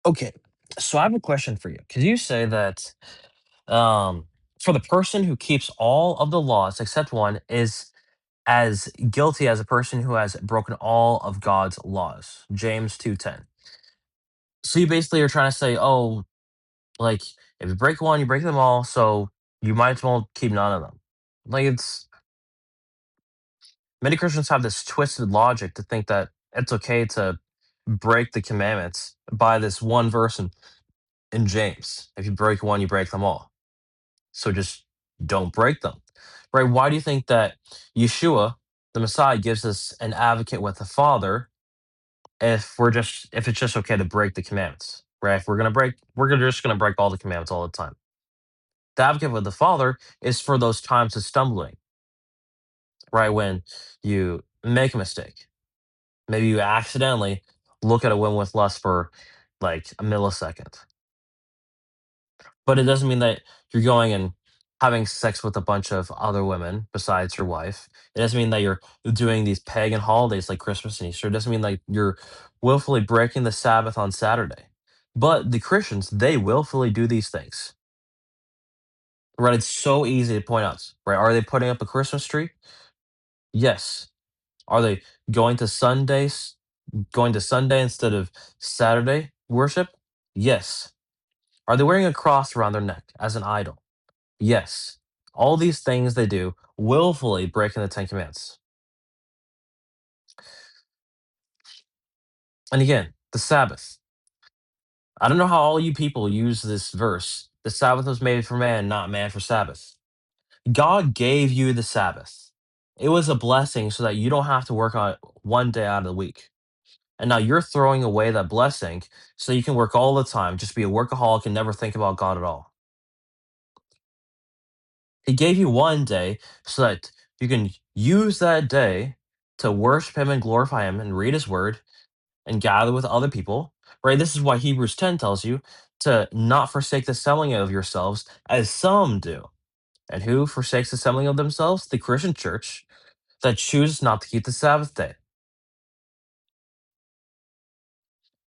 Okay, so I have a question for you. Could you say that um, for the person who keeps all of the laws except one is as guilty as a person who has broken all of God's laws? James 2:10. So you basically are trying to say, oh, like if you break one, you break them all, so you might as well keep none of them. Like it's many Christians have this twisted logic to think that it's okay to break the commandments by this one verse in James. If you break one, you break them all. So just don't break them. Right? Why do you think that Yeshua, the Messiah, gives us an advocate with the Father if it's just okay to break the commandments? Right? If just gonna break all the commandments all the time. The advocate with the Father is for those times of stumbling, right? When you make a mistake. Maybe you accidentally look at a woman with lust for like a millisecond. But it doesn't mean that you're going and having sex with a bunch of other women besides your wife. It doesn't mean that you're doing these pagan holidays like Christmas and Easter. It doesn't mean like you're willfully breaking the Sabbath on Saturday. But the Christians, they willfully do these things. Right? It's so easy to point out. Right? Are they putting up a Christmas tree? Yes. Are they going to Sundays, going to Sunday instead of Saturday worship? Yes. Are they wearing a cross around their neck as an idol? Yes. All these things they do willfully breaking the Ten Commandments. And again, the Sabbath. I don't know how all you people use this verse. The Sabbath was made for man, not man for Sabbath. God gave you the Sabbath. It was a blessing so that you don't have to work on it one day out of the week. And now you're throwing away that blessing so you can work all the time, just be a workaholic and never think about God at all. He gave you one day so that you can use that day to worship Him and glorify Him and read His Word and gather with other people, right? This is why Hebrews 10 tells you to not forsake the assembling of yourselves as some do. And who forsakes the assembling of themselves? The Christian church that chooses not to keep the Sabbath day.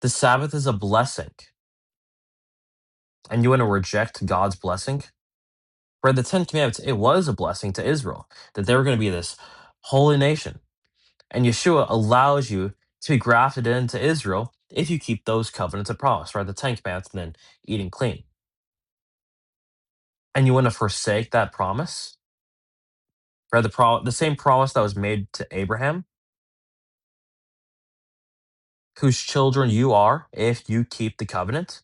The Sabbath is a blessing, and you want to reject God's blessing? Right? The Ten Commandments, it was a blessing to Israel that they were going to be this holy nation. And Yeshua allows you to be grafted into Israel if you keep those covenants of promise, right? The Ten Commandments and then eating clean. And you want to forsake that promise, right? The same promise that was made to Abraham, whose children you are if you keep the covenant.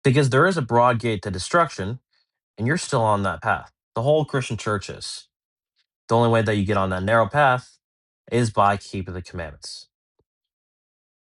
Because there is a broad gate to destruction, and you're still on that path. The whole Christian church is. The only way that you get on that narrow path is by keeping the commandments.